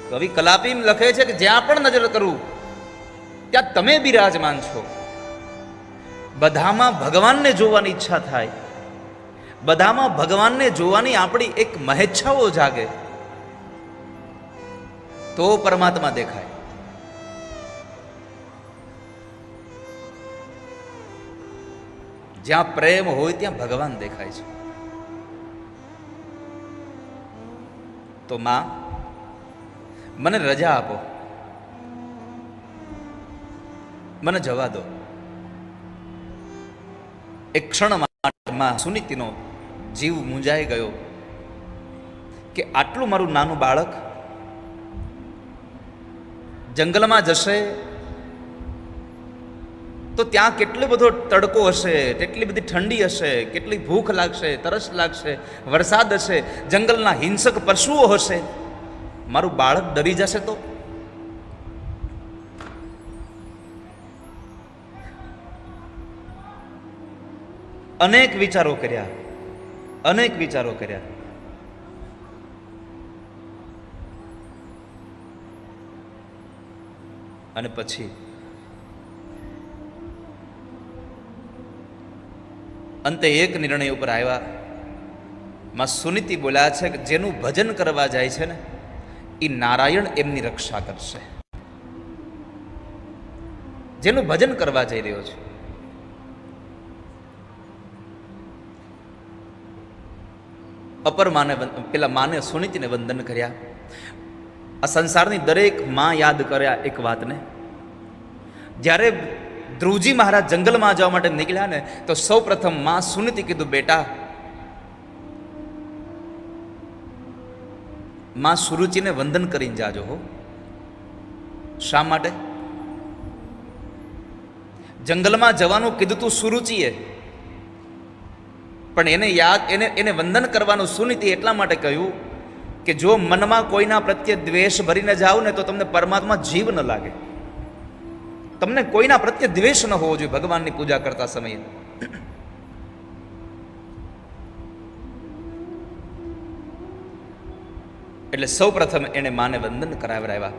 કવિ કલાપી લખે છે કે જ્યાં પણ નજર કરું ત્યાં તમે બિરાજમાન છો. બધામાં ભગવાનને જોવાની ઈચ્છા થાય, બધામાં ભગવાનને જોવાની આપણી એક મહેચ્છાઓ જાગે તો પરમાત્મા દેખાય. જ્યાં પ્રેમ હોય ત્યાં ભગવાન દેખાય છે. તો માં, મને રજા આપો, મને જવા દો. એક ક્ષણ માટે માં સુનીતિનો જીવ મૂંઝાઈ ગયો કે આટલું મારું નાનું બાળક જંગલમાં જશે તો ત્યાં કેટલો બધો તડકો હશે, કેટલી બધી ઠંડી હશે, કેટલી ભૂખ લાગશે, તરસ લાગશે, વરસાદ હશે, જંગલના હિંસક પશુઓ હશે. મારું બાળક ડરી જશે તો? અનેક વિચારો કર્યા, અનેક વિચારો કર્યા. અને પછી અંતે એક નિર્ણય ઉપર આવ્યા. માં સુનીતિ બોલ્યા છે કે જેનું ભજન કરવા જાય છે ને એ નારાયણ એમની રક્ષા કરશે. જેનું ભજન કરવા જઈ રહ્યો છે, અપર માને, પેલા માને સુનીતિને વંદન કર્યા. આ સંસારની દરેક માં યાદ કર્યા એક વાતને. જ્યારે ધ્રુવજી મહારાજ જંગલમાં જવા માટે નીકળ્યા ને તો સૌ પ્રથમ માં સુનીતિ કીધું, બેટા માં સુરુચિને વંદન કરીને જાજો હો. શા માટે? જંગલમાં જવાનું કીધું તું સુરુચિએ, પણ એને યાદ, એને વંદન કરવાનું સુનીતિ એટલા માટે કહ્યું કે જો મનમાં કોઈના પ્રત્યે દ્વેષ ભરીને જાઓ ને તો તમને પરમાત્મા જીવ ન લાગે. તમને કોઈના પ્રત્યે દ્વેષ ન હોવો જોઈએ ભગવાનની પૂજા કરતા સમયે. એટલે સૌ પ્રથમ એને માને વંદન કરાવરાવ્યા.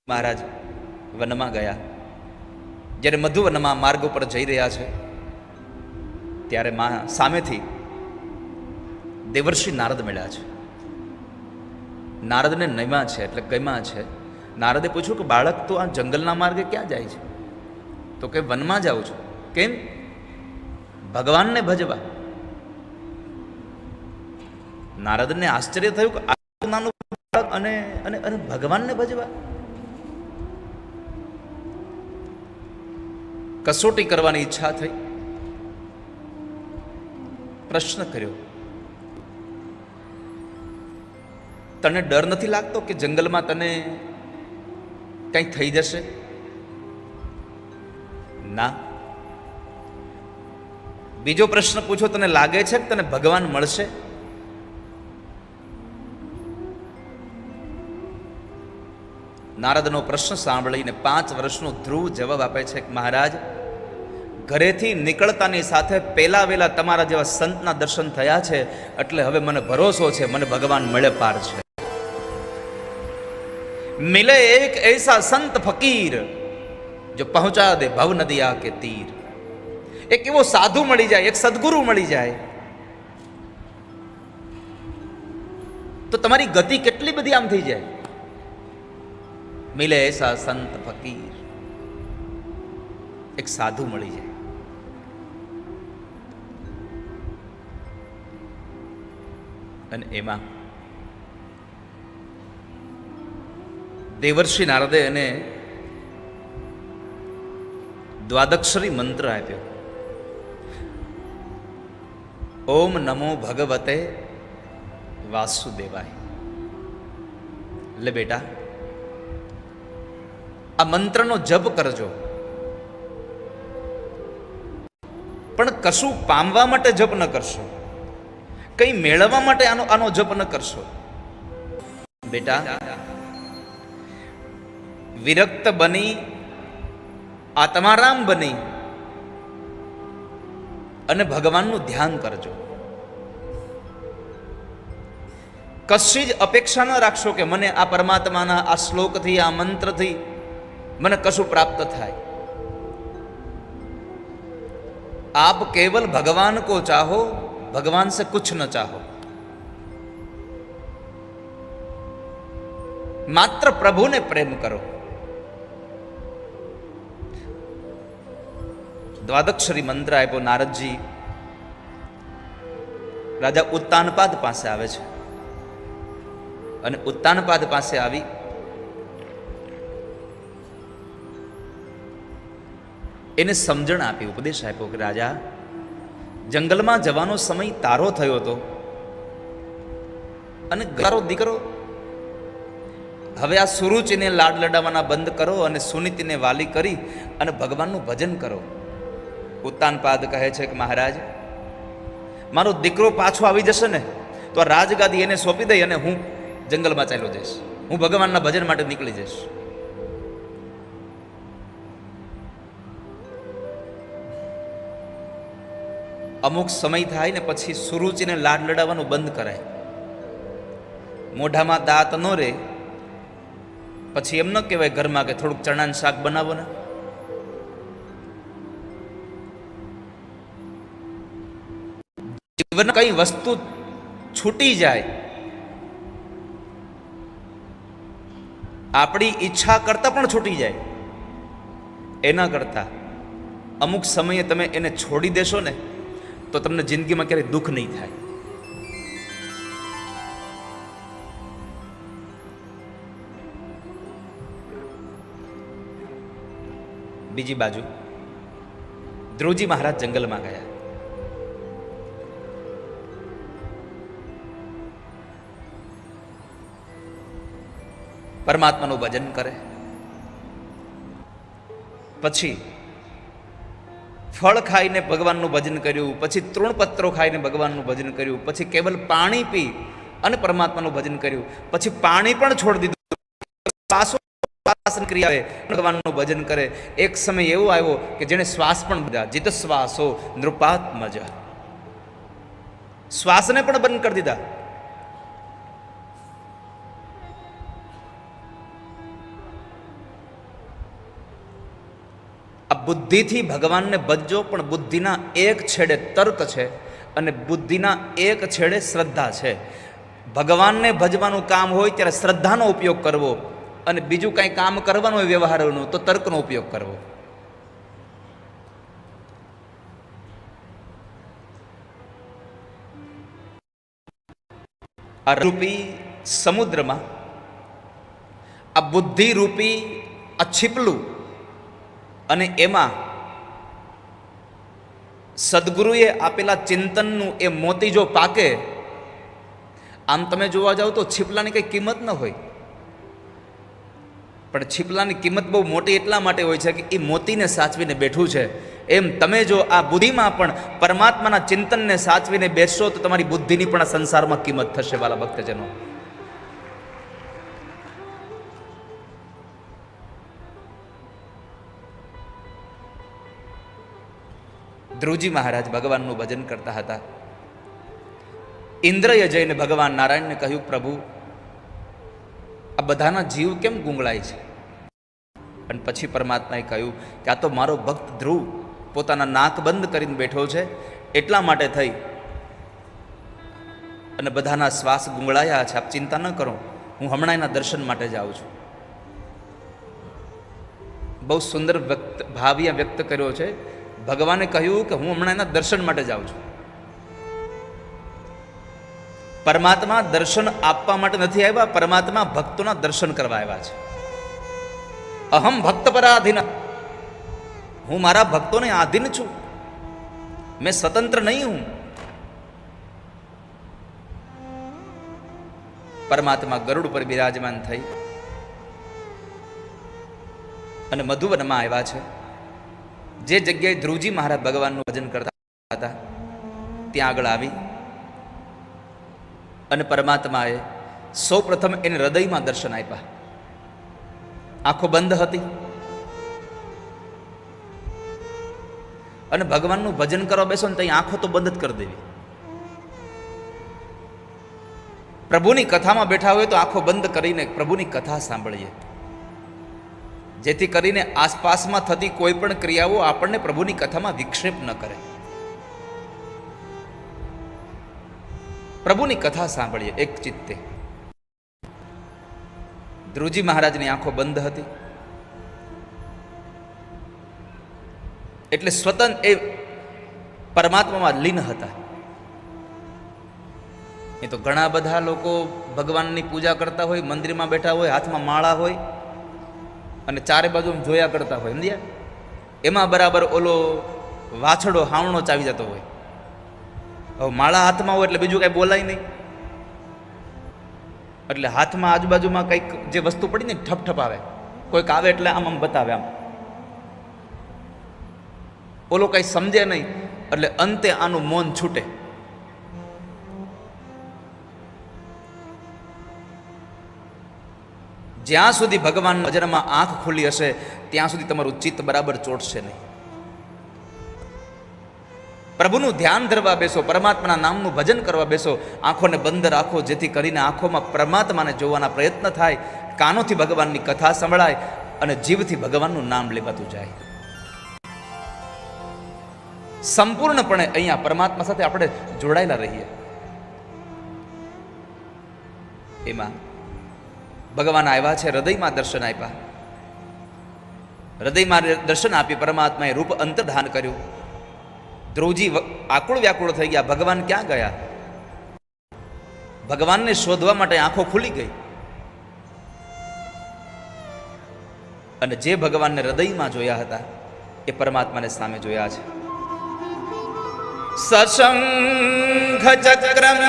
મહારાજ વનમાં ગયા. જ્યારે મધુવનમાં માર્ગ ઉપર જઈ રહ્યા છે ત્યારે માં સામેથી દેવર્ષિ નારદ મળ્યા છે. નારદને નમ્યા છે, એટલે ગમ્યા છે. નારદે પૂછ્યું કે બાળક તો આ જંગલના માર્ગે ક્યાં જાય છે? તો કે વનમાં જાઉં છું. કેમ? ભગવાનને ભજવા. નારદને આશ્ચર્ય થયું કે આ નાનું બાળક અને અને અને ભગવાનને ભજવા. કસોટી કરવાની ઈચ્છા થઈ. પ્રશ્ન કર્યો, તને ડર નથી લાગતો કે જંગલમાં તને કંઈ થઈ જશે? ના. બીજો પ્રશ્ન પૂછો, તને લાગે છે કે તને ભગવાન મળશે? નારદનો પ્રશ્ન સાંભળીને 5 વર્ષનો ધ્રુવ જવાબ આપે છે કે મહારાજ, ઘરેથી નીકળતાની સાથે પહેલા વેલા તમારા જેવા સંતના દર્શન થયા છે, એટલે હવે મને ભરોસો છે, મને ભગવાન મળે પાર છે. મિલે એક ऐसा સંત ફકીર જો પહોંચા દે ભવ નદિયા કે તીર. એક એવો સાધુ મળી જાય, એક સદગુરુ મળી જાય તો તમારી ગતિ કેટલી બધી આમ થઈ જાય. મિલે એસા સંત ફકીર, એક સાધુ મળી જાય. અને એમાં દેવર્ષિ નારદે એને દ્વાદક્ષરી મંત્ર આપ્યો. ઓમ નમો ભગવતે વાસુદેવાય. એટલે બેટા આ મંત્રનો જપ કરજો, પણ કશું પામવા માટે જપ ન કરશો, કંઈ મેળવવા માટે આનો જપ ન કરશો. બેટા વિરક્ત બની, આત્મારામ બની અને ભગવાનનું ધ્યાન કરજો. કશી જ અપેક્ષા ન રાખશો કે મને આ પરમાત્માના આ શ્લોકથી આ મંત્રથી મને કશું પ્રાપ્ત થાય. આપ કેવલ ભગવાન કો ચાહો, ભગવાન સે કુછ ન ચાહો. માત્ર પ્રભુને પ્રેમ કરો. દ્વાદક્ષરી મંત્ર આપ્યો નારદજી રાજા ઉત્તાનપાદ પાસે આવે છે અને ઉત્તાનપાદ પાસે આવી એને સમજણ આપી, ઉપદેશ આપ્યો કે રાજા, જંગલમાં જવાનો સમય તારો થયો હતો અને ગારો દીકરો, હવે આ સુરુચિને લાડ લડાવવાના બંધ કરો અને સુનીતિને વાલી કરી અને ભગવાનનું ભજન કરો. ઉત્તાનપાદ કહે છે કે મહારાજ, મારો દીકરો પાછો આવી જશે ને તો આ રાજગાદી એને સોંપી દઈ અને હું જંગલમાં ચાલ્યો જઈશ, હું ભગવાનના ભજન માટે નીકળી જઈશ. અમુક સમય થાય ને પછી સુરુચિને લાડ લડાવવાનું બંધ કરાય. મોઢામાં દાંત ન રહે પછી એમ ન કહેવાય ઘરમાં કે થોડુંક ચણાનું શાક બનાવો ને. જીવન કઈ વસ્તુ છૂટી જાય, આપણી ઈચ્છા કરતા પણ છૂટી જાય, એના કરતા અમુક સમયે તમે એને છોડી દેશો ને તો તમને જિંદગીમાં ક્યારેય દુઃખ નહીં થાય. બીજી બાજુ ધ્રુવજી મહારાજ જંગલમાં ગયા. પરમાત્માનું ભજન કરે, પછી ફળ ખાઈને ભગવાનનું ભજન કર્યું, પછી તૃણપત્રો ખાઈને ભગવાનનું ભજન કર્યું, પછી કેવલ પાણી પી અને પરમાત્માનું ભજન કર્યું, પછી પાણી પણ છોડી દીધું, ક્રિયા ભગવાનનું ભજન કરે. એક સમય એવો આવ્યો કે જેને શ્વાસ પણ બધા જીત શ્વાસો નૃપાત્મજ, શ્વાસને પણ બંધ કરી દીધા. આ બુદ્ધિથી ભગવાનને ભજજો, પણ બુદ્ધિના એક છેડે તર્ક છે અને બુદ્ધિના એક છેડે શ્રદ્ધા છે. ભગવાનને ભજવાનું કામ હોય ત્યારે શ્રદ્ધાનો ઉપયોગ કરવો અને બીજું કાંઈ કામ કરવાનું હોય વ્યવહારનું તો તર્કનો ઉપયોગ કરવો. આ રૂપી સમુદ્રમાં આ બુદ્ધિ રૂપી આ છીપલું અને એમાં સદગુરુએ આપેલા ચિંતનનું એ મોતી જો પાકે, આમ તમે જોવા જાઓ તો છીપલાની કંઈ કિંમત ન હોય, પણ છીપલાની કિંમત બહુ મોટી એટલા માટે હોય છે કે એ મોતીને સાચવીને બેઠું છે. એમ તમે જો આ બુદ્ધિમાં પણ પરમાત્માના ચિંતનને સાચવીને બેસશો તો તમારી બુદ્ધિની પણ આ સંસારમાં કિંમત થશે. વાલા ભક્તજનો, ધ્રુવજી મહારાજ ભગવાનનું ભજન કરતા હતા. ઇન્દ્રએ જઈને ભગવાન નારાયણને કહ્યું, પ્રભુ, આ બધાના જીવ કેમ ગુંગળાય છે? અને પછી પરમાત્માએ કહ્યું કે આ તો મારો ભક્ત ધ્રુવ પોતાના નાક બંધ કરીને બેઠો છે, એટલા માટે થઈ અને બધાના શ્વાસ ગુંગળાયા છે. આપ ચિંતા ન કરો, હું હમણાં એના દર્શન માટે જાઉં છું. બહુ સુંદર ભાવ્ય વ્યક્ત કર્યો છે. ભગવાને કહ્યું કે હું હમણાં એના દર્શન માટે જાઉં છું. પરમાત્મા દર્શન આપવા માટે નથી આવ્યા, પરમાત્મા ભક્તોના દર્શન કરવા આવ્યા છે. અહમ ભક્ત પરાધીન, હું મારા ભક્તોને આધીન છું, મેં સ્વતંત્ર નહીં હું. પરમાત્મા ગરુડ પર બિરાજમાન થઈ અને મધુવનમાં આવ્યા છે. જે જગ્યાએ ધ્રુવજી મહારાજ ભગવાનનું ભજન કરતા હતા ત્યાં આગળ આવી અને પરમાત્માએ સૌ પ્રથમ એને હૃદયમાં દર્શન આપ્યા. આંખો બંધ હતી અને ભગવાનનું ભજન કરવા બેસો ને ત્યાં આંખો તો બંધ જ કરી દેવી. પ્રભુની કથામાં બેઠા હોય તો આંખો બંધ કરીને પ્રભુની કથા સાંભળીએ, જેથી કરીને આસપાસમાં થતી કોઈ પણ ક્રિયાઓ આપણને પ્રભુની કથામાં વિક્ષેપ ન કરે. પ્રભુની કથા સાંભળીએ એક ચિત્તે. ધ્રુવજી મહારાજની આંખો બંધ હતી એટલે સ્વતંત્ર એ પરમાત્મામાં લીન હતા. એ તો ઘણા બધા લોકો ભગવાનની પૂજા કરતા હોય, મંદિરમાં બેઠા હોય, હાથમાં માળા હોય અને ચારે બાજુ જોયા કરતા હોય, સમજ્યા? એમાં બરાબર ઓલો વાછડો હાવણો ચાવી જતો હોય. હવે માળા હાથમાં હોય એટલે બીજું કાંઈ બોલાય નહીં, એટલે હાથમાં આજુબાજુમાં કંઈક જે વસ્તુ પડી ને ઠપઠપ આવે, કોઈક આવે એટલે આમ આમ બતાવે, આમ ઓલો કંઈ સમજે નહીં, એટલે અંતે આનું મૌન છૂટે. જ્યાં સુધી ભગવાન નજરમાં આંખ ખુલ્લી હશે ત્યાં સુધી તમારું ચિત્ત બરાબર ચોટશે નહીં. પ્રભુનું ધ્યાન ધરવા બેસો, પરમાત્માના નામનું ભજન કરવા બેસો, આંખોને બંધ રાખો, જેથી કરીને આંખોમાં પરમાત્માને જોવાના પ્રયત્ન થાય, કાનોથી ભગવાનની કથા સંભળાય અને જીવથી ભગવાનનું નામ લેવાતું જાય. સંપૂર્ણપણે અહીંયા પરમાત્મા સાથે આપણે જોડાયેલા રહીએ. એમાં ભગવાન આવ્યા છે, હૃદયમાં દર્શન આપ્યા, હૃદયમાં દર્શન આપી પરમાત્માએ રૂપ અંતર્ધાન કર્યું. ધ્રુવજી આકુળ વ્યાકુળ થઈ ગયા, ભગવાન ક્યાં ગયા? ભગવાનને શોધવા માટે આંખો ખુલી ગઈ અને જે ભગવાનને હૃદયમાં જોયા હતા એ પરમાત્માને સામે જોયા છે. સશંખ ચક્રમ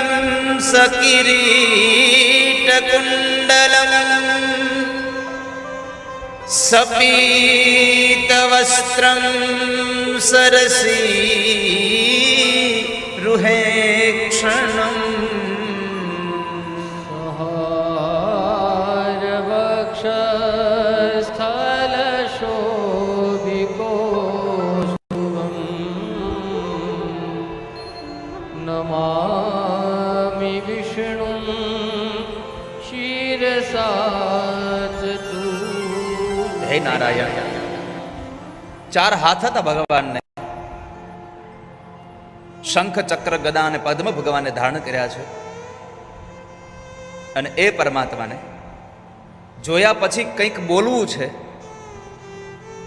સકિરીટ કુંડલમ સપીત વસ્ત્રમ સરસી રૂહે ક્ષણમ સહાર વક્ષસ્થલ શોભિકો શુભમ નમામિ વિષ્ણું શિરસા. હે નારાયણ, ચાર હાથ હતા ભગવાનને, શંખ ચક્ર ગદા અને પદ્મ ભગવાને ધારણ કર્યા છે. અને એ પરમાત્માને જોયા પછી કંઈક બોલવું છે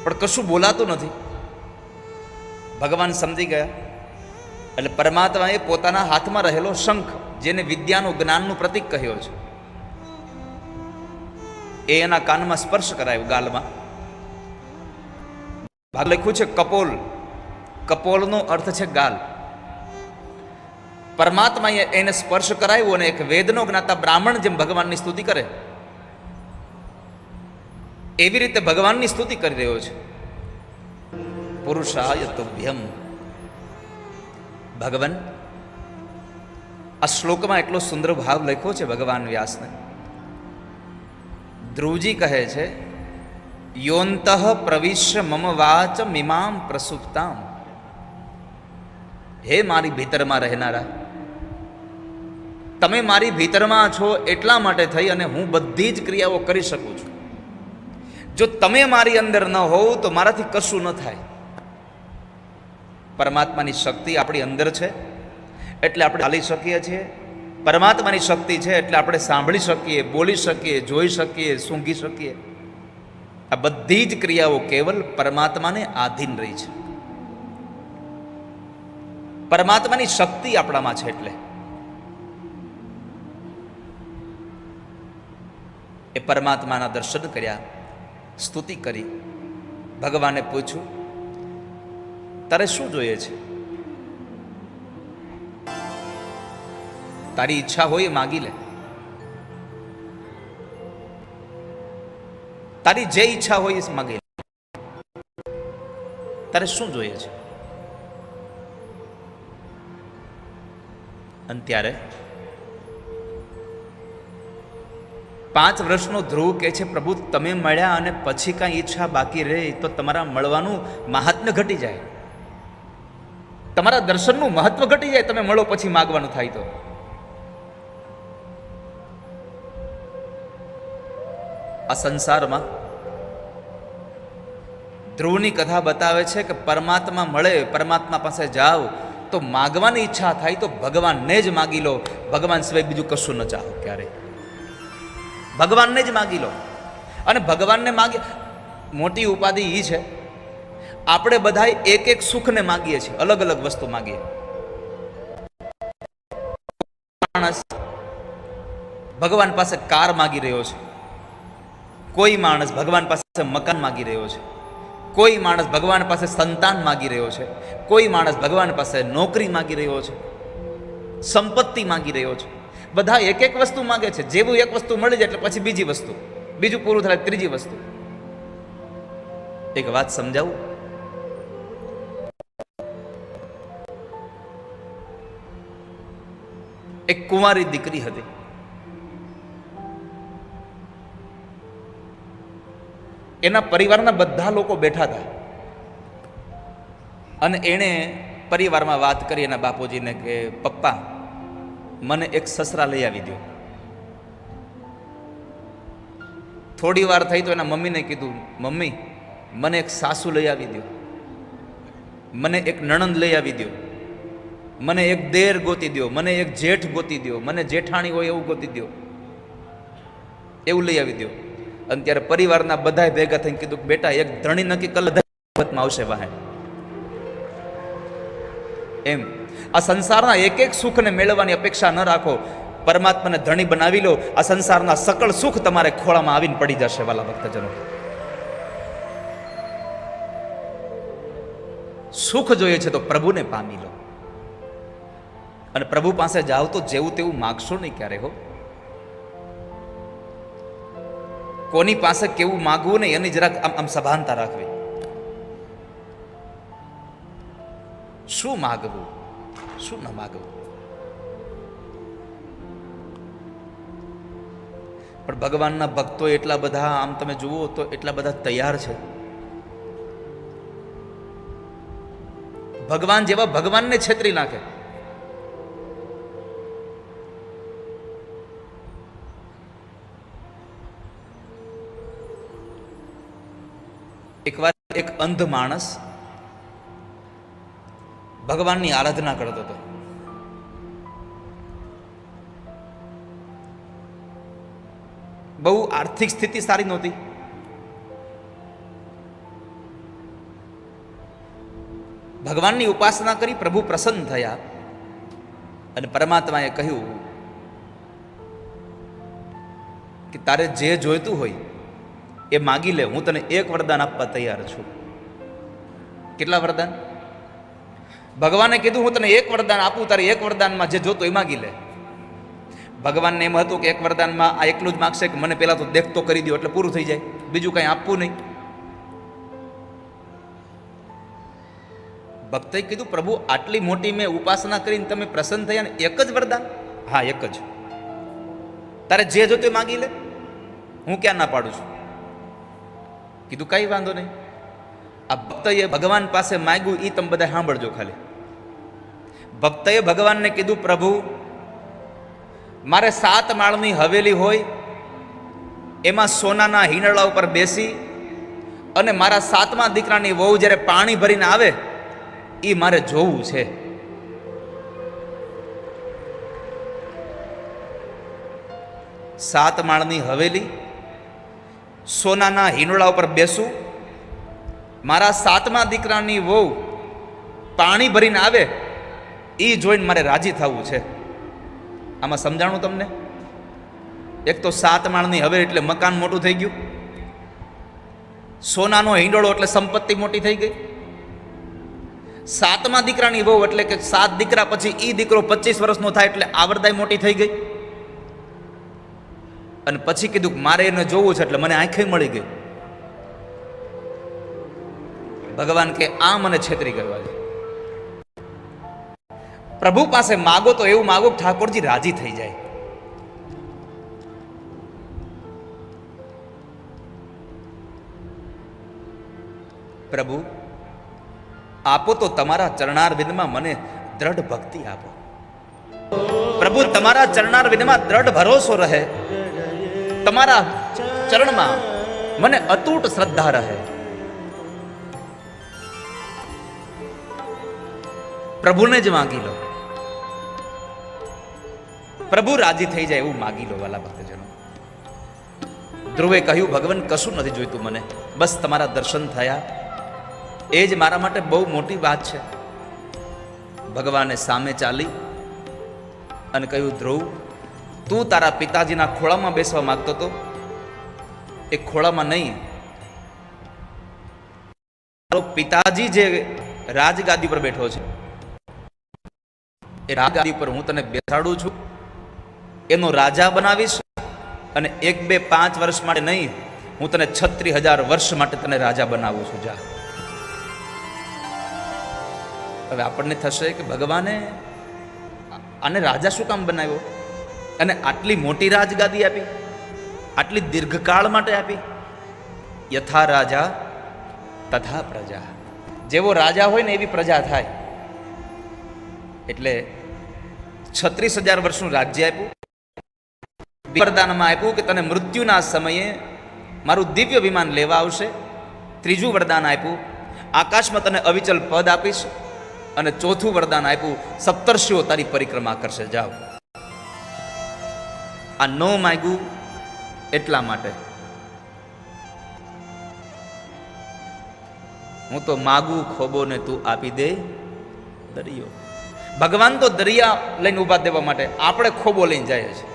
પણ કશું બોલાતું નથી. ભગવાન સમજી ગયા એટલે પરમાત્માએ પોતાના હાથમાં રહેલો શંખ, જેને વિદ્યાનું જ્ઞાનનું પ્રતીક કહ્યો છે, એ એના કાનમાં સ્પર્શ કરાયો, ગાલમાં. ભાગ લખ્યું છે કપોલ. કપોલનો અર્થ છે ગાલ. પરમાત્માએ એને સ્પર્શ કરાયો અને એક વેદનો જ્ઞાતા બ્રાહ્મણ જેમ ભગવાનની સ્તુતિ કરે એવી રીતે ભગવાનની સ્તુતિ કરી રહ્યો છે. પુરુષાય તુભ્યમ. ભગવાન, આ શ્લોકમાં એટલો સુંદર ભાવ લખ્યો છે ભગવાન વ્યાસને. ધ્રુવજી કહે છે, યોંતઃ પ્રવિશ્ય મમ વાચ મિમામ પ્રસુપ્તામ. હે મારી ભીતરમાં રહેનારા, તમે મારી ભીતરમાં છો એટલા માટે થઈ અને હું બધી જ ક્રિયાઓ કરી શકું છું. જો તમે મારી અંદર ન હોવ તો મારાથી કશું ન થાય. પરમાત્માની શક્તિ આપણી અંદર છે એટલે આપણે ચાલી શકીએ છીએ. પરમાત્માની શક્તિ છે એટલે આપણે સાંભળી શકીએ, બોલી શકીએ, જોઈ શકીએ, સૂંઘી શકીએ. આ બધી જ ક્રિયાઓ કેવલ પરમાત્માને આધીન રહી છે. પરમાત્માની શક્તિ આપણામાં છે. એટલે એ પરમાત્માના દર્શન કર્યા, સ્તુતિ કરી. ભગવાને પૂછ્યું, તારે શું જોઈએ છે? તારી ઈચ્છા હોય એ માગી લે. તારી જે ઈચ્છા હોય એ માગી લે. તારે શું જોઈએ છે? અને ત્યારે 5 વર્ષનો ધ્રુવ કહે છે, પ્રભુ તમે મળ્યા અને પછી કાંઈ ઈચ્છા બાકી રહે તો તમારા મળવાનું મહાત્મ્ય ઘટી જાય, તમારા દર્શનનું મહત્વ ઘટી જાય. તમે મળો પછી માગવાનું થાય તો આ સંસારમાં ધ્રુવની કથા બતાવે છે કે પરમાત્મા મળે, પરમાત્મા પાસે જાઓ તો માગવાની ઈચ્છા થાય તો ભગવાનને જ માગી લો, ભગવાન સિવાય બીજું કશું ન ચાહો ક્યારે, ભગવાનને જ માગી લો. અને ભગવાનને માગી, મોટી ઉપાધિ એ છે આપણે બધા એક એક સુખને માગીએ છીએ, અલગ અલગ વસ્તુ માગીએ. માણસ ભગવાન પાસે કાર માગી રહ્યો છે, કોઈ માણસ ભગવાન પાસે મકાન માગી રહ્યો છે, કોઈ માણસ ભગવાન પાસે સંતાન માગી રહ્યો છે, કોઈ માણસ ભગવાન પાસે નોકરી માગી રહ્યો છે, સંપત્તિ માગી રહ્યો છે. બધા એક એક વસ્તુ માગે છે. જેવું એક વસ્તુ મળી જાય એટલે પછી બીજી વસ્તુ, બીજું પૂરું થાય ત્રીજી વસ્તુ. એક વાત સમજાવું, એક કુંવારી દીકરી હતી. એના પરિવારના બધા લોકો બેઠા હતા અને એણે પરિવારમાં વાત કરી એના બાપુજીને કે પપ્પા મને એક સસરા લઈ આવી દો. થોડી વાર થઈ તો એના મમ્મીને કીધું મમ્મી મને એક સાસુ લઈ આવી દો, મને એક નણંદ લઈ આવી દો, મને એક દેર ગોતી દો, મને એક જેઠ ગોતી દો, મને જેઠાણી હોય એવું ગોતી દો, એવું લઈ આવી દો. અને ત્યારે પરિવારના બધા ભેગા થઈને કીધું બેટા એક ધણી નક્કી કલમાં આવશે વાહે. એમ આ સંસારના એક એક સુખને મેળવવાની અપેક્ષા ન રાખો, પરમાત્માને ધણી બનાવી લો. આ સંસારના સકળ સુખ તમારે ખોળામાં આવીને પડી જશે વાલા ભક્તજનો. સુખ જોઈએ છે તો પ્રભુને પામી લો, અને પ્રભુ પાસે જાઓ તો જેવું તેવું માગશો નહીં ક્યારે હો. કોની પાસે કેવું માગવું નહીં એની જરાક આમ સભાનતા રાખવી. શું માગવું, શું ન માગવું. પણ ભગવાનના ભક્તો એટલા બધા, આમ તમે જુઓ તો એટલા બધા તૈયાર છે. ભગવાન જેવા ભગવાનને છેતરી નાખે. એકવાર એક અંધ માણસ ભગવાનની આરાધના કરતો હતો. બહુ આર્થિક સ્થિતિ સારી નહોતી. ભગવાનની ઉપાસના કરી, પ્રભુ પ્રસન્ન થયા અને પરમાત્માએ કહ્યું કે તારે જે જોઈતું હોય એ માગી લે, હું તને એક વરદાન આપવા તૈયાર છું. કેટલા વરદાન? ભગવાને કીધું હું તને એક વરદાન આપું, તારે એક વરદાનમાં જે જોતું એ માગી લે. ભગવાનને એમ હતું કે એક વરદાનમાં આ એકલું જ માગશે કે મને પહેલાં તો દેખતો કરી દો એટલે પૂરું થઈ જાય, બીજું કંઈ આપવું નહીં. ભક્તએ કીધું પ્રભુ આટલી મોટી મેં ઉપાસના કરીને તમે પ્રસન્ન થયા ને એક જ વરદાન? હા એક જ. તારે જે જોતું એ માગી લે, હું ક્યાં ના પાડું છું. કીધું કઈ વાંધો નહીં. આ ભક્તએ ભગવાન પાસે માગ્યું એ તમે બધા સાંભળજો ખાલી. ભક્તએ ભગવાનને કીધું પ્રભુ મારે 7 માળની હવેલી હોય, એમાં સોનાના હિંડળા ઉપર બેસી અને મારા 7મા દીકરાની વહુ જ્યારે પાણી ભરીને આવે એ મારે જોવું છે. સાત માળની હવેલી, સોનાના હિંડોળા ઉપર બેસું, મારા 7મા દીકરાની વહુ પાણી ભરીને આવે એ જોઈને મારે રાજી થવું છે. આમાં સમજાણું તમને? એક તો 7 માળની હવેલી એટલે મકાન મોટું થઈ ગયું, સોનાનો હિંડોળો એટલે સંપત્તિ મોટી થઈ ગઈ, 7મા દીકરાની વહુ એટલે કે 7 દીકરા પછી એ દીકરો 25 વર્ષનો થાય એટલે આવરદાય મોટી થઈ ગઈ. અને પછી કીધું કે મારે એને જોવું છે એટલે મને આંખે મળી ગઈ. ભગવાન કે આ મને છેતરી કરવા છે. પ્રભુ પાસે માગો તો એવું માગો કે ઠાકોરજી રાજી થઈ જાય. પ્રભુ આપો તો તમારા ચરણારવિંદમાં મને દ્રઢ ભક્તિ આપો. પ્રભુ તમારા ચરણારવિંદમાં દ્રઢ ભરોસો રહે, તમારા ચરણમાં મને અતૂટ શ્રદ્ધા રહે. પ્રભુને જ માગી લો, પ્રભુ રાજી થઈ જાય એવું માગી લો વાલા ભક્તજનો. ધ્રુવે કહ્યું, ભગવાન કશું નથી જોઈતું મને, બસ તમારા દર્શન થયા એ જ મારા માટે બહુ મોટી વાત છે. ભગવાને સામે ચાલી અને કહ્યું, ધ્રુવ, તું તારા પિતાજીના ખોળામાં બેસવા માંગતો હતો, એ ખોળામાં નહીં, તારો પિતાજી જે રાજગાદી પર બેઠો છે એ રાજગાદી પર હું તને બેસાડું છું, એનો રાજા બનાવીશ, અને 1, 2, 5 વર્ષ માટે નહીં, હું તને 36,000 વર્ષ માટે તને રાજા બનાવું છું. જા. હવે આપણને થશે કે ભગવાને આને રાજા શું કામ બનાવ્યો, અને આટલી મોટી રાજગાદી આપી, આટલી દીર્ઘકાળ માટે આપી. યથા રાજા તથા પ્રજા, જેવો રાજા હોય ને એવી પ્રજા થાય. એટલે 36,000 વર્ષનું રાજ્ય આપ્યું, વરદાનમાં આપ્યું કે તને મૃત્યુના સમયે મારું દિવ્ય વિમાન લેવા આવશે. ત્રીજું વરદાન આપ્યું, આકાશમાં તને અવિચલ પદ આપીશ, અને ચોથું વરદાન આપ્યું, સપ્તર્ષિઓ તારી પરિક્રમા કરશે. જાઓ. આ ન માગ્યું એટલા માટે. હું તો માગું ખોબો ને તું આપી દે દરિયો. ભગવાન તો દરિયા લઈને ઉભા દેવા માટે, આપણે ખોબો લઈને જાય છે.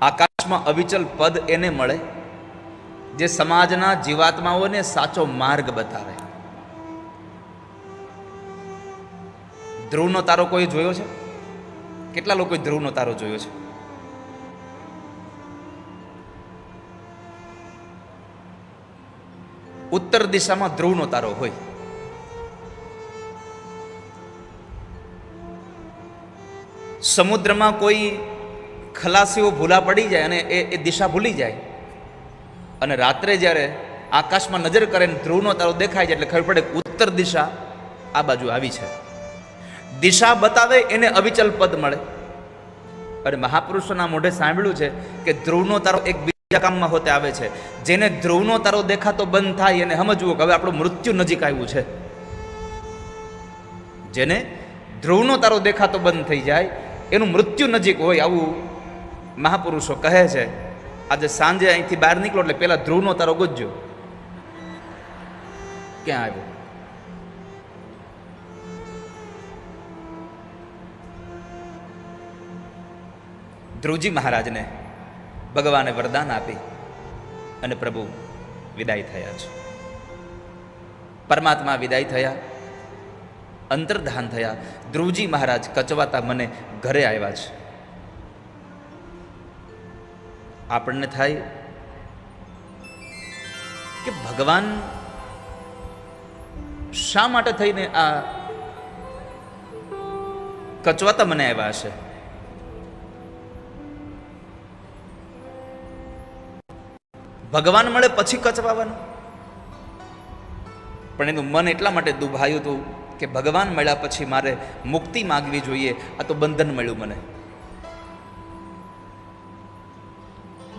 આકાશમાં અવિચલ પદ એને મળે જે સમાજના જીવાત્માઓને સાચો માર્ગ બતાવે. ધ્રુવનો તારો કોઈ જોયો છે? કેટલા લોકોએ ધ્રુવનો તારો જોયો છે? ઉત્તર દિશામાં ધ્રુવનો તારો હોય. સમુદ્રમાં કોઈ ખલાસીઓ ભૂલા પડી જાય અને એ દિશા ભૂલી જાય, અને રાત્રે જ્યારે આકાશમાં નજર કરે ને ધ્રુવનો તારો દેખાય છે એટલે ખબર પડે ઉત્તર દિશા આ બાજુ આવી છે. દિશા બતાવે એને અવિચલ પદ મળે. અને મહાપુરુષોના મોઢે સાંભળ્યું છે કે ધ્રુવનો તારો એક બીજા કામમાં હોતે આવે છે. જેને ધ્રુવનો તારો દેખાતો બંધ થાય એને સમજવું કે હવે આપણું મૃત્યુ નજીક આવ્યું છે. જેને ધ્રુવનો તારો દેખાતો બંધ થઈ જાય એનું મૃત્યુ નજીક હોય, આવું મહાપુરુષો કહે છે. આજે સાંજે અહીંથી બહાર નીકળો એટલે પેલા ધ્રુવનો તારો ગોતજો, ક્યાં આવ્યો. ધ્રુવજી મહારાજને ભગવાને વરદાન આપી અને પ્રભુ વિદાય થયા છે. પરમાત્મા વિદાય થયા, અંતર્ધાન થયા. ધ્રુવજી મહારાજ કચવાતા મને ઘરે આવ્યા છે. આપણને થાય કે ભગવાન શા માટે થઈને આ કચવાતા મને આવ્યા હશે? ભગવાન મળે પછી કચવાવાનું? પણ એનું મન એટલા માટે દુભાયું હતું કે ભગવાન મળ્યા પછી મારે મુક્તિ માગવી જોઈએ, આ તો બંધન મળ્યું મને.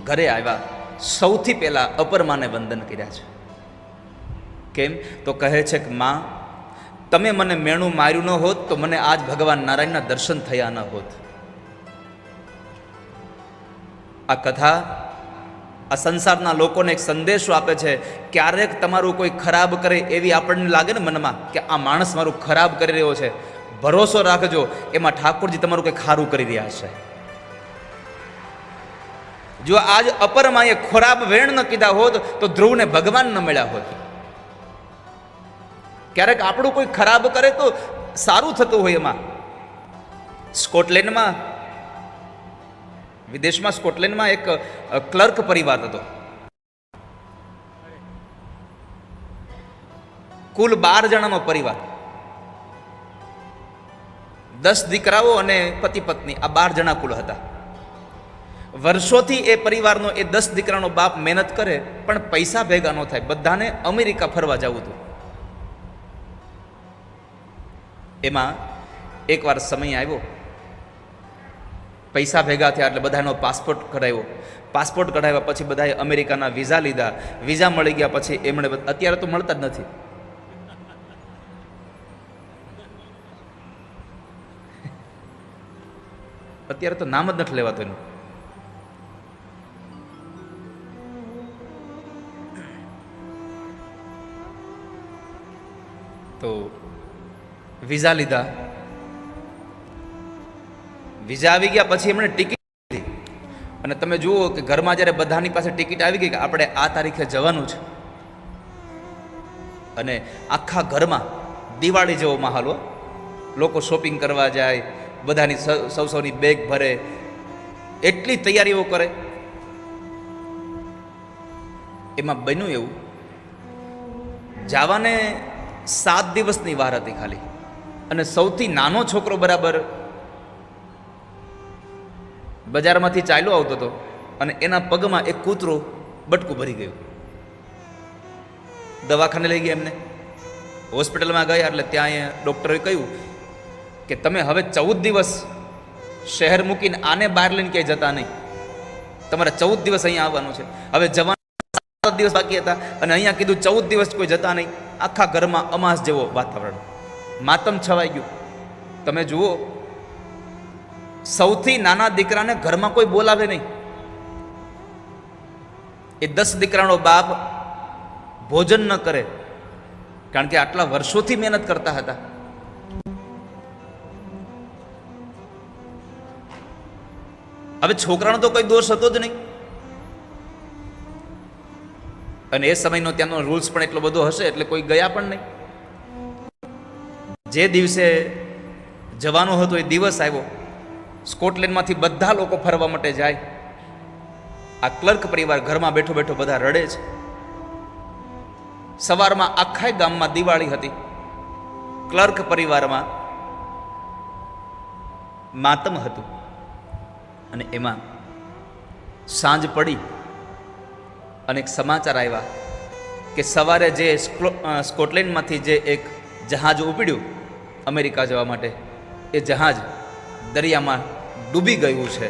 ઘરે આવ્યા, સૌથી પહેલા અપરમાને વંદન કર્યા છે. કેમ? તો કહે છે કે માં, તમે મને મેણું માર્યું ન હોત તો મને આજ ભગવાન નારાયણના દર્શન થયા ન હોત. આ કથા આ સંસારના લોકોને એક સંદેશો આપે છે. ક્યારેક તમારું કોઈ ખરાબ કરે એવી આપણને લાગે ને મનમાં કે આ માણસ મારું ખરાબ કરી રહ્યો છે, ભરોસો રાખજો એમાં ઠાકોરજી તમારું કંઈ ખારું કરી રહ્યા છે. જો આજ અપરમાએ ખરાબ વેણ ન કીધા હોત તો ધ્રુવને ભગવાન ન મળ્યા હોત. ક્યારેક આપણું કોઈ ખરાબ કરે તો સારું થતું હોય. એમાં સ્કોટલેન્ડમાં, વિદેશમાં સ્કોટલેન્ડમાં એક ક્લર્ક પરિવાર હતો. કુલ 12 જણાનો પરિવાર, 10 દીકરાઓ અને પતિ પત્ની, આ 12 જણા કુલ હતા. વર્ષોથી એ પરિવારનો એ 10 દીકરાનો બાપ મહેનત કરે પણ પૈસા ભેગા ન થાય. બધાને અમેરિકા ફરવા જવું હતું. એમાં એકવાર સમય આવ્યો પૈસા ભેગા થયા એટલે બધાનો પાસપોર્ટ કઢાવ્યો. પાસપોર્ટ કઢાવ્યા પછી બધાએ અમેરિકાના વિઝા લીધા. વિઝા મળી ગયા પછી એમણે અત્યારે તો મળતા જ નથી. અત્યારે તો નામ જ નથી લેવાતું એનું. તો વિઝા લીધા. વિઝા આવી ગયા પછી એમણે ટિકિટ લીધી. અને તમે જુઓ કે ઘરમાં જ્યારે બધાની પાસે ટિકિટ આવી ગઈ કે આપણે આ તારીખે જવાનું છે, અને આખા ઘરમાં દિવાળી જેવો માહોલ હો. લોકો શોપિંગ કરવા જાય, બધાની સૌની બેગ ભરે, એટલી તૈયારીઓ કરે. એમાં બન્યું એવું, જવાને 7 દિવસની વાર હતી ખાલી, અને સૌથી નાનો છોકરો બરાબર બજારમાંથી ચાલ્યો આવતો હતો, અને એના પગમાં એક કૂતરું બટકું ભરી ગયું. દવાખાને લઈ ગયા એમને, હોસ્પિટલમાં ગયા. એટલે ત્યાં ડૉક્ટરે કહ્યું કે તમે હવે 14 દિવસ શહેર મૂકીને આને બહાર લઈને ક્યાંય જતા નહીં, તમારે 14 દિવસ અહીંયા આવવાનું છે. હવે જવાના 7 દિવસ બાકી હતા, અને અહીંયા કીધું 14 દિવસ કોઈ જતા નહીં. આખા ઘરમાં અમાસ જેવો વાતાવરણ, માતમ છવાઈ ગયું. તમે જુઓ, સૌથી નાના દીકરાને ઘરમાં કોઈ બોલાવે નહીં. એ 10 દીકરાનો બાપ ભોજન ન કરે, કારણ કે આટલા વર્ષોથી મહેનત કરતા હતા. હવે છોકરાનો તો કોઈ દોષ હતો જ નહીં. અને એ સમયનો ત્યાંનો રૂલ્સ પણ એટલો બધો હશે એટલે કોઈ ગયા પણ નહીં. જે દિવસે જવાનો હતો એ દિવસ આવ્યો. સ્કોટલેન્ડમાંથી બધા લોકો ફરવા માટે જાય. આ ક્લર્ક પરિવાર ઘરમાં બેઠો બેઠો બધા રડે છે. સવારમાં આખા ગામમાં દિવાળી હતી, ક્લર્ક પરિવારમાં માતમ હતું. અને એમાં સાંજ પડી અને એક સમાચાર આવ્યા કે સવારે જે સ્કોટલેન્ડમાંથી જે એક જહાજ ઉપડ્યું અમેરિકા જવા માટે, એ જહાજ દરિયામાં ડૂબી ગયું છે.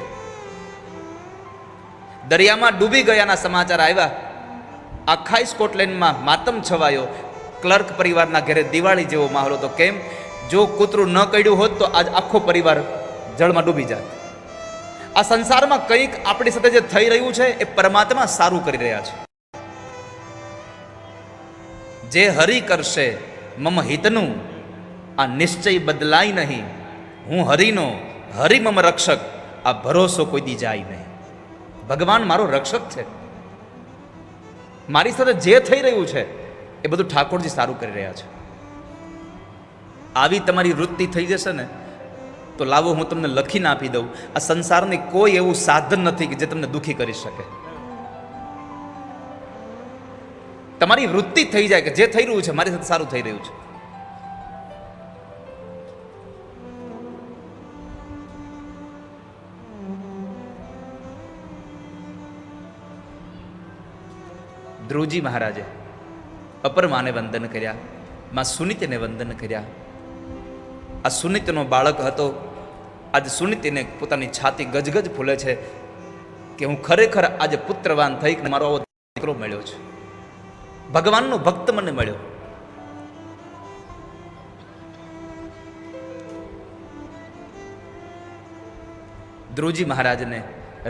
દરિયામાં ડૂબી ગયાના સમાચાર આવ્યા. આખા સ્કોટલેન્ડમાં માતમ છવાયો. ક્લર્ક પરિવારના ઘરે દિવાળી જેવો માહોલ હતો. કેમ? જો કૂતરું ન કડ્યું હોત તો આજ આખો પરિવાર જળમાં ડૂબી જાત. આ સંસારમાં કંઈક આપણી સાથે જે થઈ રહ્યું છે એ પરમાત્મા સારું કરી રહ્યા છે. જે હરિ કરશે મમ હિતનું, આ નિશ્ચય બદલાય નહીં. હું હરિનો, હરિ મમ રક્ષક, આ ભરોસો કોઈ દી જાય નહીં. ભગવાન મારો રક્ષક છે. મારી સાથે જે થઈ રહ્યું છે એ બધું ઠાકોરજી સારું કરી રહ્યા છે. આવી તમારી વૃત્તિ થઈ જશે ને તો લાવો હું તમને લખીને આપી દઉં. આ સંસારની કોઈ એવું સાધન નથી કે જે તમને દુઃખી કરી શકે. તમારી વૃત્તિ થઈ જાય કે જે થઈ રહ્યું છે મારી સાથે સારું થઈ રહ્યું છે. ધ્રુવજી મહારાજે અપર માને વંદન કર્યા, માં સુનીતિને વંદન કર્યા. આ સુનીતિનો બાળક હતો. આજે સુનીતિને પોતાની છાતી ગજગજ ફૂલે છે કે હું ખરેખર આજે પુત્રવાન થઈ મારો આવો દીકરો મળ્યો છે. ભગવાનનો ભક્ત મને મળ્યો. ધ્રુવજી મહારાજને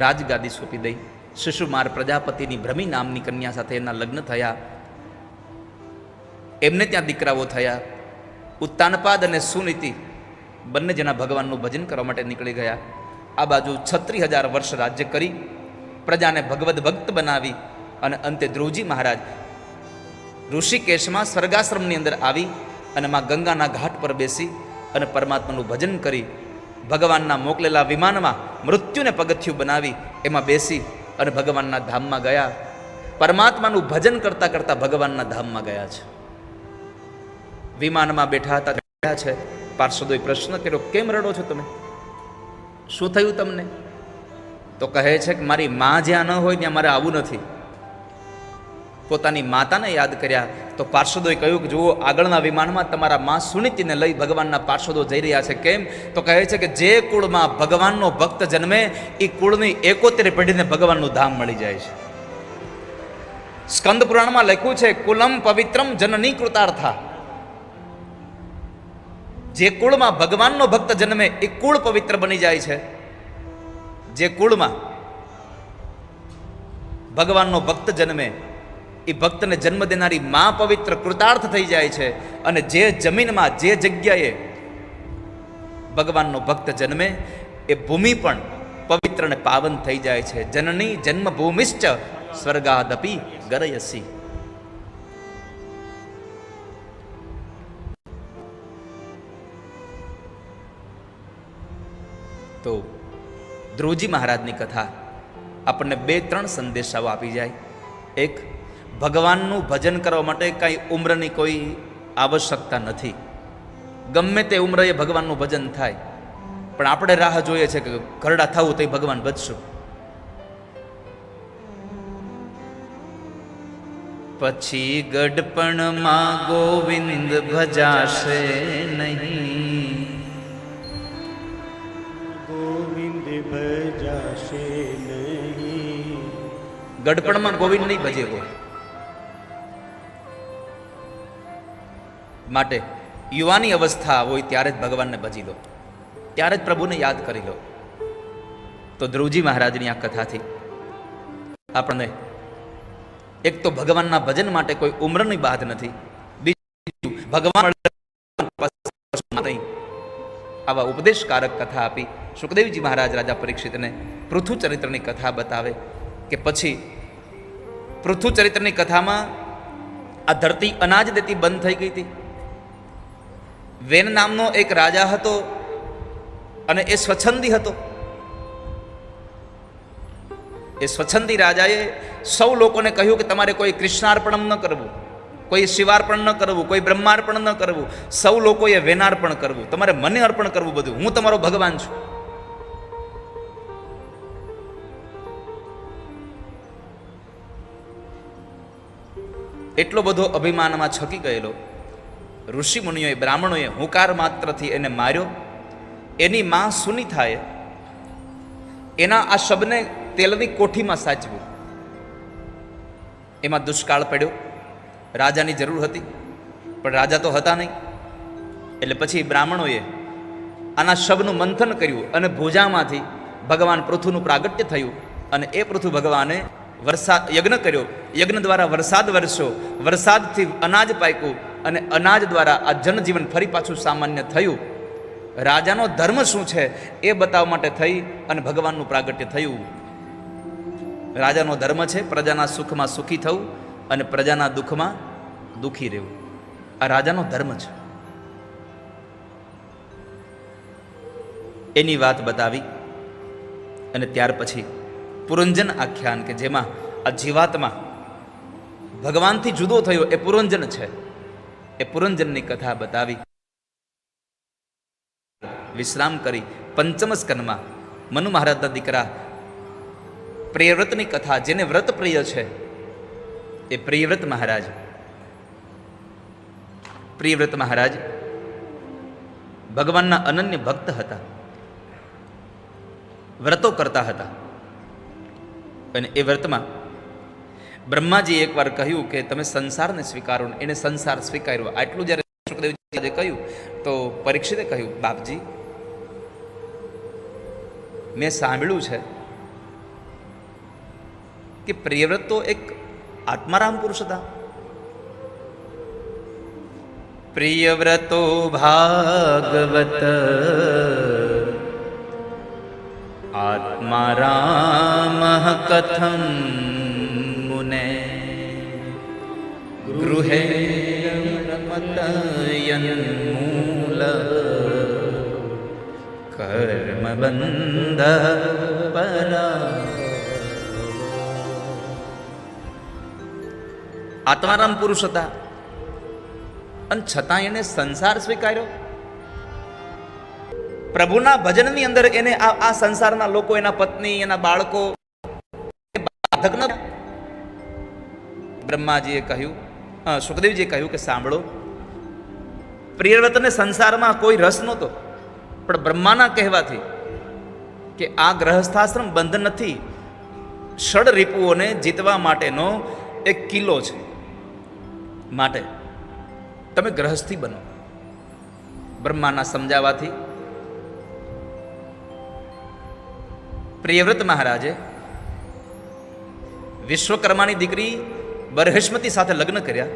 રાજગાદી સોંપી દઈ. શિશુમાર પ્રજાપતિની ભ્રમી નામની કન્યા સાથે એના લગ્ન થયા. એમને ત્યાં દીકરાઓ થયા. ઉત્તાનપાદ અને સુનીતિ બંને જણા ભગવાનનું ભજન કરવા માટે નીકળી ગયા. આ બાજુ 36,000 વર્ષ રાજ્ય કરી પ્રજાને ભગવદ ભક્ત બનાવી. અને અંતે ધ્રુવજી મહારાજ ઋષિકેશમાં સ્વર્ગાશ્રમની અંદર આવી અને માં ગંગાના ઘાટ પર બેસી અને પરમાત્માનું ભજન કરી ભગવાનના મોકલેલા વિમાનમાં મૃત્યુને પગથિયું બનાવી એમાં બેસી અને ભગવાનના ધામમાં ગયા. પરમાત્માનું ભજન કરતા કરતા ભગવાનના ધામમાં ગયા છે. વિમાનમાં બેઠા હતા ગયા છે. પાર્ષદોએ પ્રશ્ન કર્યો, કેમ રડો છો તમે? શું થયું તમને? તો કહે છે કે મારી માં જ્યાં ન હોય ત્યાં મારે આવવું નથી. પોતાની માતાને યાદ કર્યા તો પાર્ષદોએ કહ્યું કે જુઓ આગળના વિમાનમાં તમારા મા સુનીતિને લઈ ભગવાનના પાર્ષદો જઈ રહ્યા છે. કેમ? તો કહે છે કે જે કુળમાં ભગવાનનો ભક્ત જન્મે એ કુળની 71 પેઢીને ભગવાનનું ધામ મળી જાય છે. સ્કંદ પુરાણમાં લખ્યું છે કુલમ પવિત્રમ જનની કૃતાર્થા. જે કુળમાં ભગવાનનો ભક્ત જન્મે એ કુળ પવિત્ર બની જાય છે. જે કુળમાં ભગવાનનો ભક્ત જન્મે એ ભક્તને જન્મ દેનારી મા પવિત્ર કૃતાર્થ થઈ જાય છે. અને જે જમીનમાં જે જગ્યાએ ભગવાનનો ભક્ત જન્મે એ ભૂમિ પણ પવિત્ર અને પાવન થઈ જાય છે. જનની જન્મભૂમિશ્ચ સ્વર્ગાદપી ગરયસી. તો ધ્રુવજી મહારાજની કથા આપણને 2-3 સંદેશાઓ આપી જાય. એક, ભગવાનનું ભજન કરવા માટે કાંઈ ઉંમરની કોઈ આવશ્યકતા નથી. ગમે તે ઉંમરે ભગવાનનું ભજન થાય, પણ આપણે રાહ જોઈએ છે કે ઘરડા થવું તો ભગવાન ભજશું. પછી ગડપણમાં ગોવિંદ ભજાશે નહીં. ગોવિંદ ભજાશે નહીં. ગડપણમાં ગોવિંદ નહીં ભજે કોઈ. માટે યુવાની અવસ્થા હોય ત્યારે જ ભગવાનને ભજી લો, ત્યારે જ પ્રભુને યાદ કરી લો. તો ધ્રુવજી મહારાજની આ કથાથી આપણને એક તો ભગવાનના ભજન માટે કોઈ ઉંમરની બાદ નથી. બીજું, ભગવાન નહીં. આવા ઉપદેશકારક કથા આપી સુખદેવજી મહારાજ રાજા પરીક્ષિતને પૃથુ ચરિત્રની કથા બતાવે કે પછી પૃથુ ચરિત્રની કથામાં આ ધરતી અનાજ દેતી બંધ થઈ ગઈ હતી. વેન નામનો એક રાજા હતો અને એ સ્વચ્છંદી હતો. એ સ્વચ્છંદી રાજાએ સૌ લોકોને કહ્યું કે તમારે કોઈ કૃષ્ણાર્પણ ન કરવું, કોઈ શિવાર્પણ ન કરવું, કોઈ બ્રહ્માર્પણ ન કરવું. સૌ લોકોએ વેનાર્પણ કરવું, તમારે મને અર્પણ કરવું બધું. હું તમારો ભગવાન છું. એટલો બધો અભિમાનમાં છકી ગયેલો ઋષિ મુનિઓએ બ્રાહ્મણોએ હુંકાર માત્રથી એને માર્યો. એની માં સુનીતાએ એના આ શબને તેલની કોઠીમાં સાચવ્યું. એમાં દુષ્કાળ પડ્યો. રાજાની જરૂર હતી પણ રાજા તો હતા નહીં. એટલે પછી બ્રાહ્મણોએ આના શબનું મંથન કર્યું અને ભુજામાંથી ભગવાન પૃથુનું પ્રાગટ્ય થયું. અને એ પૃથુ ભગવાને વરસાદ યજ્ઞ કર્યો. યજ્ઞ દ્વારા વરસાદ વરસ્યો. વરસાદથી અનાજ પાક્યું અને અનાજ દ્વારા આ જનજીવન ફરી પાછું સામાન્ય થયું. રાજાનો ધર્મ શું છે એ બતાવવા માટે થઈ અને ભગવાનનું પ્રાગટ્ય થયું. રાજાનો ધર્મ છે પ્રજાના સુખમાં સુખી થવું અને પ્રજાના દુઃખમાં દુઃખી રહેવું. આ રાજાનો ધર્મ છે. એની વાત બતાવી અને ત્યાર પછી પુરંજન આખ્યાન કે જેમાં આ જીવાત્મા ભગવાનથી જુદો થયો એ પુરંજન છે. એ પુરંજનની કથા બતાવી વિશ્રામ કરી પંચમ સ્કંદમાં મનુ મહારાજના દીકરા પ્રિયવ્રતની કથા, જેને વ્રત પ્રિય છે એ પ્રિયવ્રત મહારાજ ભગવાનના અનન્ય ભક્ત હતા. વ્રતો કરતા હતા. અને એ વ્રતમાં બ્રહ્માજી એકવાર કહ્યું કે તમે સંસારને સ્વીકારો. એને સંસાર સ્વીકાર્યો. આટલું જ્યારે સુખદેવજીએ કહ્યું તો પરીક્ષિતે કહ્યું, બાપજી મેં સાંભળ્યું છે કે પ્રિયવ્રત તો એક આત્મારામ પુરુષ હતા. પ્રિયવ્રતો ભાગવત આત્મારામ કથમ મુને ગૃહે રમતયન્મૂલ કર્મબંધ પરા. આત્મારામ પુરુષ હતા અને છતાં એને સંસાર સ્વીકાર્યો. પ્રભુના ભજનની અંદર એને આ સંસારના લોકો, એના પત્ની, એના બાળકો બાધક ન. બ્રહ્માજીએ કહ્યું, સુખદેવજીએ કહ્યું કે સાંભળો, પ્રિયવ્રતને સંસારમાં કોઈ રસ નહોતો, પણ બ્રહ્માના કહેવાથી કે આ ગ્રહસ્થાશ્રમ બંધ નથી, ષડ રિપુઓને જીતવા માટેનો એક કિલ્લો છે, માટે તમે ગ્રહસ્થી બનો. બ્રહ્માના સમજાવવાથી પ્રિયવ્રત મહારાજે વિશ્વકર્માની દીકરી બરહસ્મતી સાથે લગ્ન કર્યા.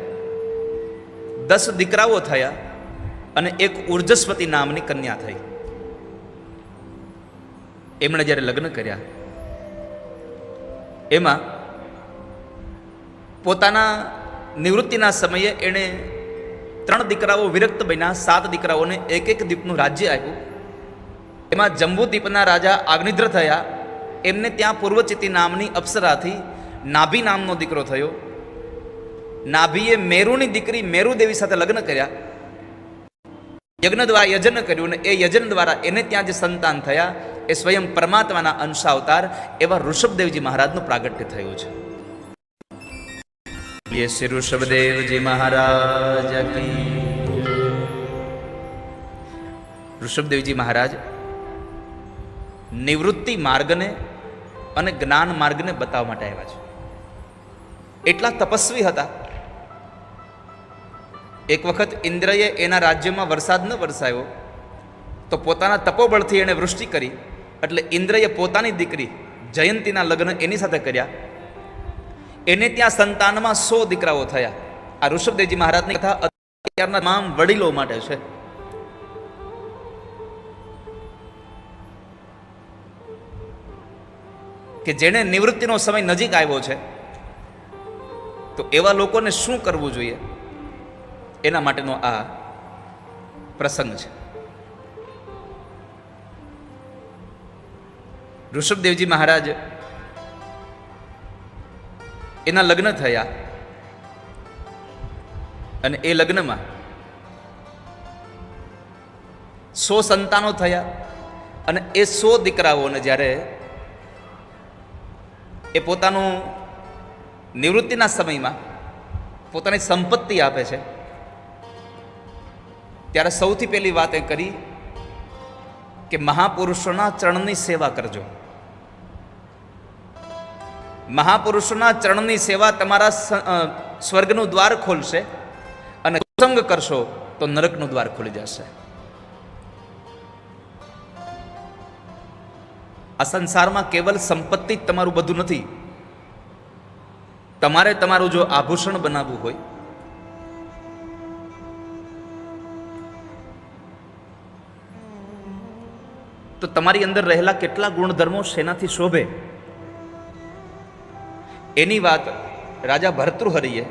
10 દીકરાઓ થયા અને એક ઉર્જસ્વતી નામની કન્યા થઈ. એમણે જ્યારે લગ્ન કર્યા એમાં પોતાના નિવૃત્તિના સમયે એણે 3 દીકરાઓ વિરક્ત બન્યા, 7 દીકરાઓને એક દ્વીપનું રાજ્ય આપ્યું. એમાં જંબુદ્વીપના રાજા આગ્નિદ્ર થયા. એમને ત્યાં પૂર્વચિતી નામની અપ્સરાથી નાભી નામનો દીકરો થયો. નાભીએ મેરુની દીકરી મેરુદેવી સાથે લગ્ન કર્યા, યજ્ઞ દ્વારા યજન કર્યું, અને એ યજન દ્વારા એને ત્યાં જે સંતાન થયા એ સ્વયં પરમાત્માના અંશાવતાર એવા ઋષભદેવજી મહારાજનું પ્રાગટ્ય થયું છે. ये श्री ऋषभदेवजी महाराज की. ऋषभदेवजी महाराज નિવૃત્તિ માર્ગને અને જ્ઞાન માર્ગને બતાવવા માટે આવ્યા છે. એટલા તપસ્વી હતા. એક વખત ઇન્દ્રએ એના રાજ્યમાં વરસાદ ન વરસાયો તો પોતાના તપોબળથી એણે વૃષ્ટિ કરી, એટલે ઇન્દ્રએ પોતાની દીકરી જયંતીના લગ્ન એની સાથે કર્યા. એને ત્યાં સંતાનમાં 100 દીકરાઓ થયા. આ ઋષભદેવજી મહારાજની કથા અત્યારના તમામ વડીલો માટે છે. કે જેને નિવૃત્તિનો સમય નજીક આવ્યો છે તો એવા લોકોને શું કરવું જોઈએ એના માટેનો આ પ્રસંગ છે. ઋષભદેવજી મહારાજ એના લગ્ન થયા અને એ લગ્નમાં 100 સંતાનો થયા. અને એ 100 દીકરાઓને જ્યારે એ પોતાનું નિવૃત્તિના સમયમાં પોતાની સંપત્તિ આપે છે ત્યારે સૌથી પહેલી વાત એ કરી કે મહાપુરુષોના ચરણની સેવા કરજો. મહાપુરુષોના ચરણની સેવા તમારા સ્વર્ગનું દ્વાર ખોલશે, અને સંગ કરશો તો નરકનું દ્વાર ખુલી જશે. આ સંસારમાં કેવલ સંપત્તિ જ તમારું બધું નથી. તમારે તમારું જો આભૂષણ બનાવવું હોય તો તમારી અંદર રહેલા કેટલા ગુણધર્મો શેનાથી શોભે એની વાત રાજા ભર્તૃહરિએ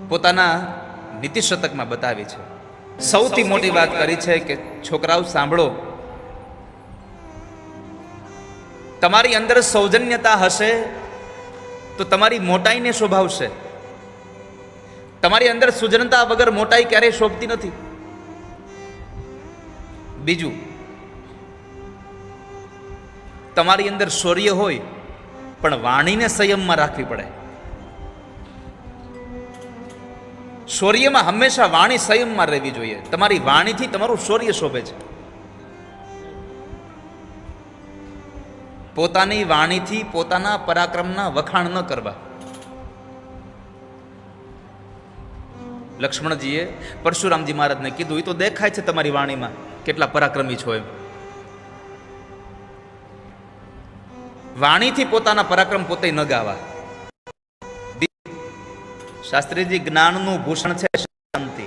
પોતાના નીતિ શતકમાં બતાવી છે. સૌથી મોટી વાત કરી છે કે છોકરાઓ સાંભળો, તમારી અંદર સૌજન્યતા હશે તો તમારી મોટાઈને શોભાવશે. તમારી અંદર સુજનતા વગર મોટાઈ ક્યારેય શોભતી નથી. બીજું, તમારી અંદર શૌર્ય હોય પણ વાણીને સંયમમાં રાખવી પડે. શૌર્યમાં હંમેશા વાણી સંયમમાં રહેવી જોઈએ. તમારી વાણીથી તમારું શૌર્ય શોભે છે. પોતાની વાણીથી પોતાના પરાક્રમના વખાણ ન કરવા. લક્ષ્મણજીએ પરશુરામજી મહારાજને કીધું, એ તો દેખાય છે તમારી વાણીમાં કેટલા પરાક્રમી છો એમ. વાણીથી પોતાના પરાક્રમ પોતે ન ગાવા. શાસ્ત્રીજી, જ્ઞાનનું ભૂષણ છે શાંતિ.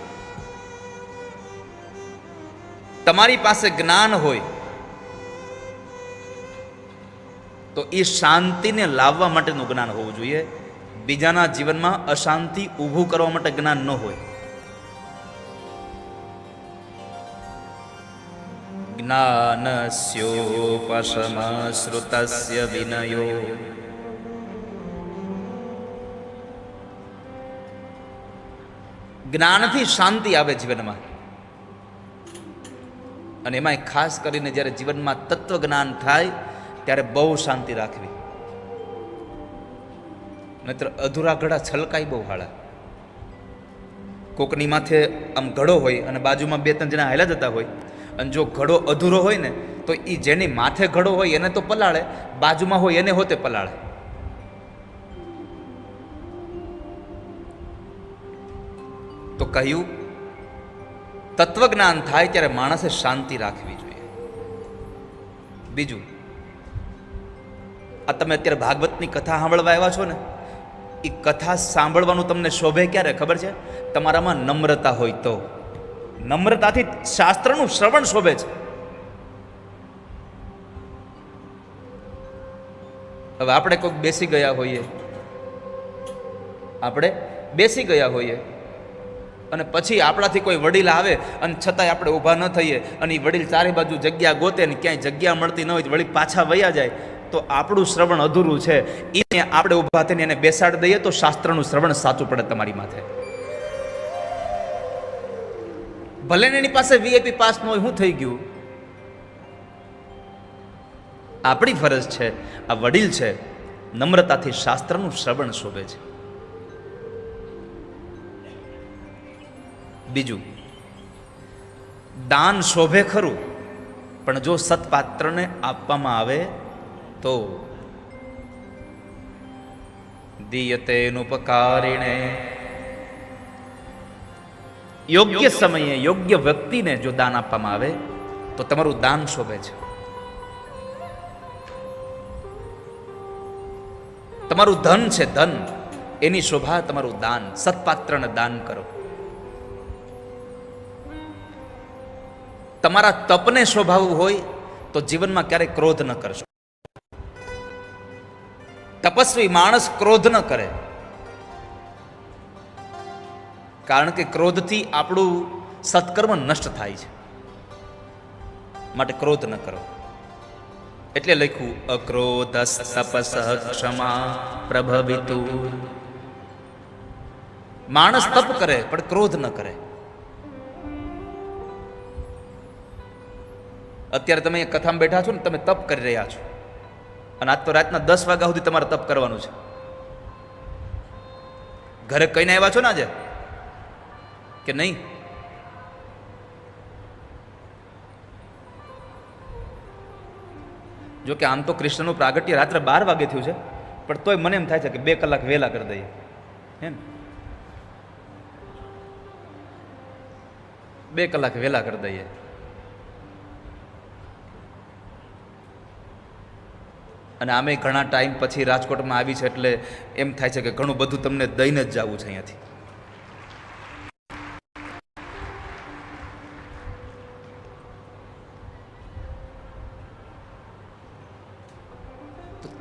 તમારી પાસે જ્ઞાન હોય તો એ શાંતિને લાવવા માટેનું જ્ઞાન હોવું જોઈએ. બીજાના જીવનમાં અશાંતિ ઊભું કરવા માટે જ્ઞાન ન હોય. જ્ઞાનસ્યોપશમશ્રુતસ્ય વિનયો જ્ઞાનથી શાંતિ આવે જીવનમાં. અને એમાં ખાસ કરીને જ્યારે જીવનમાં તત્વ જ્ઞાન થાય ત્યારે બહુ શાંતિ રાખવી. નહીતર અધૂરા ઘડા છલકાય બહુ હાળા. કોકની માથે આમ ઘડો હોય અને બાજુમાં બે ત્રણ જણા હાલ્યા જતા હોય, અને જો ઘડો અધૂરો હોય ને તો એ જેની માથે ઘડો હોય એને તો પલાળે, બાજુમાં હોય એને હોતે પલાળે. તો કહ્યું તત્વજ્ઞાન થાય ત્યારે માણસે શાંતિ રાખવી જોઈએ. બીજું, આ તમે અત્યારે ભાગવતની કથા સાંભળવા આવ્યા છો ને, એ કથા સાંભળવાનું તમને શોભે ક્યારે ખબર છે? તમારામાં નમ્રતા હોય તો. નમ્રતાથી શાસ્ત્રનું શ્રવણ શોભે છે. હવે આપણે કોઈક બેસી ગયા હોઈએ, અને પછી આપણાથી કોઈ વડીલ આવે અને છતાંય આપણે ઊભા ન થઈએ, અને એ વડીલ ચારે બાજુ જગ્યા ગોતે ને ક્યાંય જગ્યા મળતી ન હોય, વળી પાછા વયા જાય, તો આપણું શ્રવણ અધૂરું છે. એને આપણે ઊભા થઈને એને બેસાડી દઈએ તો શાસ્ત્રનું શ્રવણ સાચું પડે તમારી માથે. ભલે ને એની પાસે વીઆઈપી પાસ ન હોય, શું થઈ ગયું? આપણી ફરજ છે, આ વડીલ છે, નમ્રતાથી શાસ્ત્રનું શ્રવણ શોભે છે. બીજું, દાન શોભે ખરું, પણ જો સત્પાત્રને આપવામાં આવે તો. દીયતેનુપકારિણે, યોગ્ય સમયે યોગ્ય વ્યક્તિને જો દાન આપવામાં આવે તો તમારું દાન શોભે છે. તમારું ધન છે, ધન, એની શોભા તમારું દાન. સત્પાત્રને દાન કરો. તમારા તપને શોભાવવું હોય તો જીવનમાં ક્યારેય ક્રોધ ન કરશો. તપસ્વી માણસ ક્રોધ ન કરે, કારણ કે ક્રોધથી આપણું સત્કર્મ નષ્ટ થાય છે. માટે ક્રોધ ન કરો. એટલે લખ્યું અક્રોધ તપસ ક્ષમા પ્રભવિતુ. માણસ તપ કરે પણ ક્રોધ ન કરે. અત્યારે તમે કથામાં બેઠા છો ને, તમે તપ કરી રહ્યા છો, અને આજ તો રાતના 10 વાગ્યા સુધી તમારે તપ કરવાનું છે. ઘરે કહીને આવ્યા છો ને આજે કે નહીં? જો કે આમ તો કૃષ્ણનું પ્રાગટ્ય રાત્રે 12 વાગે થયું છે, પણ તોય મને એમ થાય છે કે 2 કલાક વહેલા કરી દઈએ, હે ને? 2 કલાક વહેલા કરી દઈએ. અને આમે ઘણા ટાઈમ પછી રાજકોટમાં આવી છે, એટલે એમ થાય છે કે ઘણું બધું તમને દઈને જ જવું છે અહીંયાથી.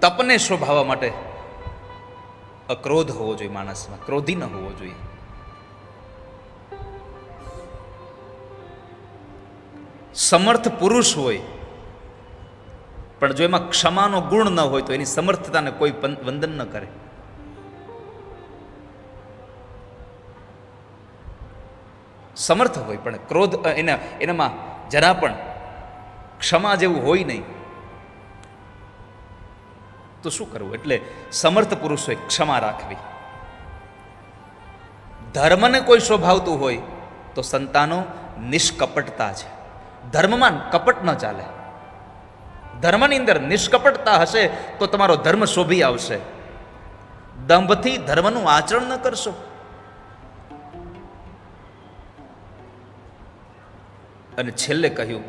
તપને શોભાવવા માટે અક્રોધ હોવો જોઈએ માણસમાં, ક્રોધી ન હોવો જોઈએ. સમર્થ પુરુષ હોય પણ જો એમાં ક્ષમાનો ગુણ ન હોય તો એની સમર્થતાને કોઈ વંદન ન કરે. સમર્થ હોય પણ ક્રોધ એનામાં જરા પણ ક્ષમા જેવું હોય નહીં તો શું કરવું? એટલે સમર્થ પુરુષોએ ક્ષમા રાખવી. ધર્મને કોઈ શોભાવતું હોય તો સંતાનો નિષ્કપટતા છે. ધર્મમાં કપટ ન ચાલે. ધર્મની અંદર નિષ્કપટતા હશે તો તમારો ધર્મ શોભી આવશે. દંભથી ધર્મનું આચરણ ન કરશો. અને છેલ્લે કહ્યું,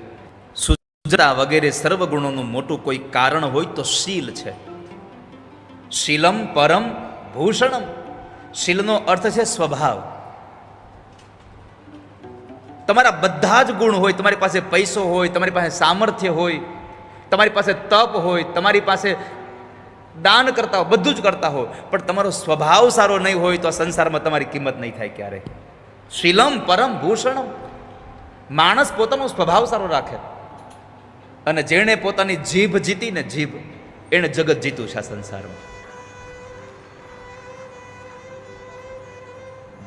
સુજતા વગેરે સર્વગુણોનું મોટું કોઈ કારણ હોય તો શીલ છે. શીલમ પરમ ભૂષણમ. શીલનો અર્થ છે સ્વભાવ. તમારા બધા જ ગુણ હોય, તમારી પાસે પૈસો હોય, તમારી પાસે સામર્થ્ય હોય, તમારી પાસે તપ હોય, તમારી પાસે દાન કરતા હો, બધું જ કરતા હો, પણ તમારો સ્વભાવ સારો નહીં હોય તો આ સંસારમાં તમારી કિંમત નહીં થાય ક્યારેય. શીલમ પરમ ભૂષણમ. માણસ પોતાનો સ્વભાવ સારો રાખે, અને જેણે પોતાની જીભ જીતીને, જીભ એણે જગત જીત્યું છે આ સંસારમાં.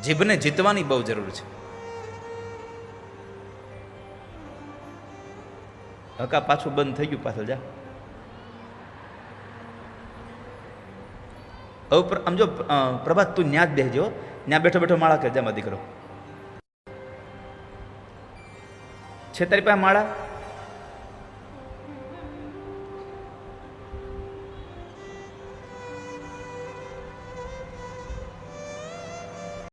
જીભને જીતવાની બહુ જરૂર છે. હકા પાછું બંધ થઈ ગયું, પાછળ જા. હવે આમ જો પ્રભાત તું ન્યા જ બેસજો, ત્યાં બેઠો બેઠો માળા કરજે, મારો દીકરો છે તારી પાસે માળા?